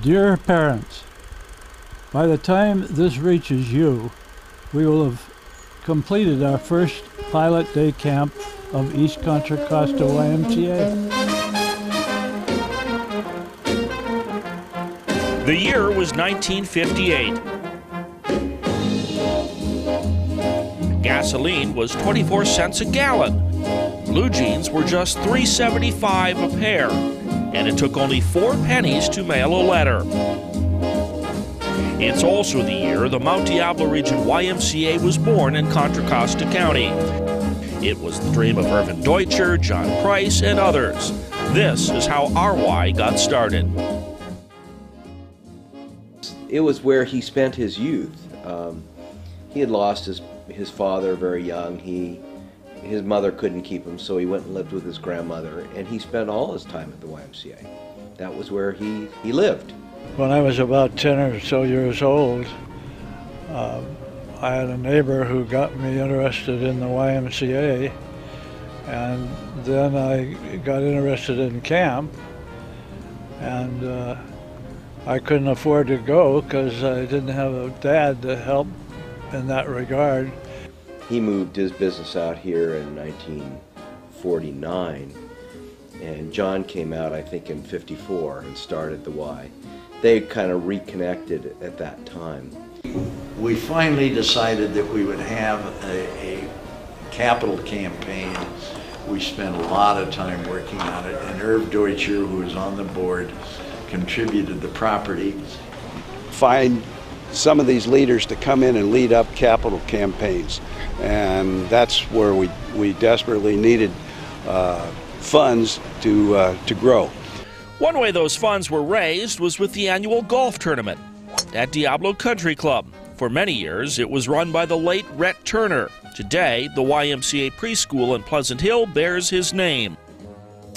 Dear parents, by the time this reaches you, we will have completed our first pilot day camp of East Contra Costa YMCA. The year was 1958. Gasoline was 24 cents a gallon. Blue jeans were just $3.75 a pair, and it took only 4 pennies to mail a letter. It's also the year the Mount Diablo Region YMCA was born in Contra Costa County. It was the dream of Irvin Deutscher, John Price, and others. This is how our Y got started. It was where he spent his youth. He had lost his father very young. His mother couldn't keep him, so he went and lived with his grandmother, and he spent all his time at the YMCA. That was where he lived. When I was about 10 or so years old, I had a neighbor who got me interested in the YMCA, and then I got interested in camp, and I couldn't afford to go because I didn't have a dad to help in that regard. He moved his business out here in 1949, and John came out, I think, in '54 and started the Y. They kind of reconnected at that time. We finally decided that we would have a capital campaign. We spent a lot of time working on it, and Irv Deutscher, who was on the board, contributed the property. Find some of these leaders to come in and lead up capital campaigns, and that's where we desperately needed funds to grow. One way those funds were raised was with the annual golf tournament at Diablo Country Club. For many years, it was run by the late Rhett Turner. Today, the YMCA preschool in Pleasant Hill bears his name.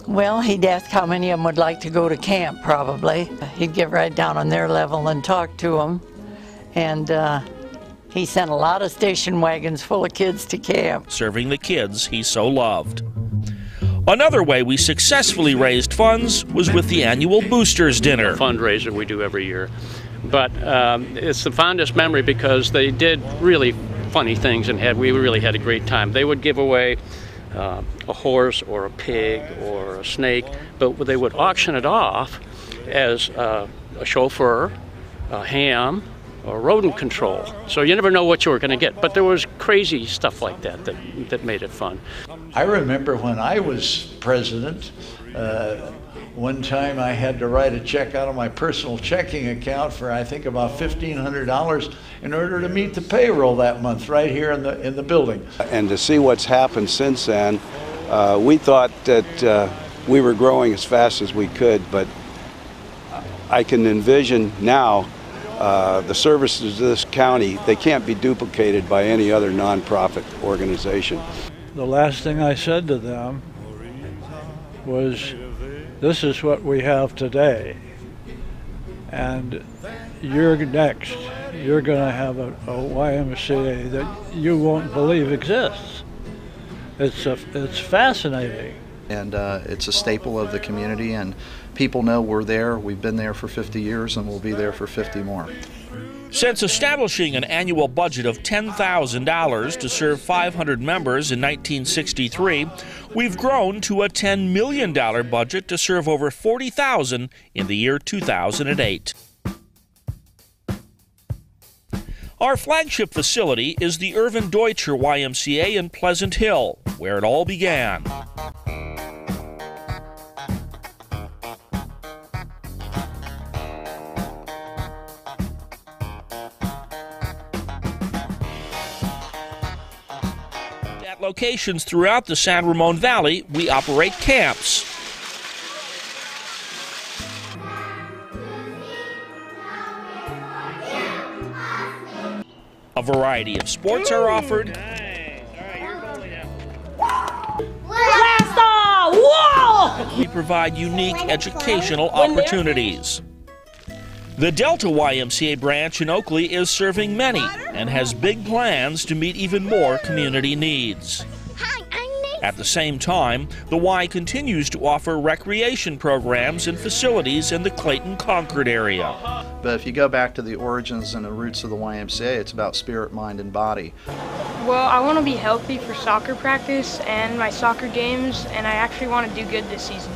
Well, he'd ask how many of them would like to go to camp, probably. He'd get right down on their level and talk to them. And he sent a lot of station wagons full of kids to camp. Serving the kids he so loved. Another way we successfully raised funds was with the annual Boosters Dinner. A fundraiser we do every year. But it's the fondest memory because they did really funny things and we really had a great time. They would give away a horse or a pig or a snake, but they would auction it off as a chauffeur, a ham, or rodent control. So you never know what you were going to get. But there was crazy stuff like that made it fun. I remember when I was president, one time I had to write a check out of my personal checking account for I think about $1,500 in order to meet the payroll that month right here in the building. And to see what's happened since then, we thought that we were growing as fast as we could, but I can envision now the services of this county, they can't be duplicated by any other nonprofit organization. The last thing I said to them was, this is what we have today, and you're next. You're going to have a YMCA that you won't believe exists. It's fascinating. And it's a staple of the community, and people know we're there. We've been there for 50 years, and we'll be there for 50 more. Since establishing an annual budget of $10,000 to serve 500 members in 1963, we've grown to a $10 million budget to serve over 40,000 in the year 2008. Our flagship facility is the Irvin Deutscher YMCA in Pleasant Hill, where it all began. At locations throughout the San Ramon Valley, we operate camps. A variety of sports are offered. Nice. All right, you're going now. Blast off! Whoa! We provide unique educational opportunities. The Delta YMCA branch in Oakley is serving many and has big plans to meet even more community needs. Hi, I'm Nick. At the same time, the Y continues to offer recreation programs and facilities in the Clayton-Concord area. But if you go back to the origins and the roots of the YMCA, it's about spirit, mind, and body. Well, I want to be healthy for soccer practice and my soccer games, and I actually want to do good this season.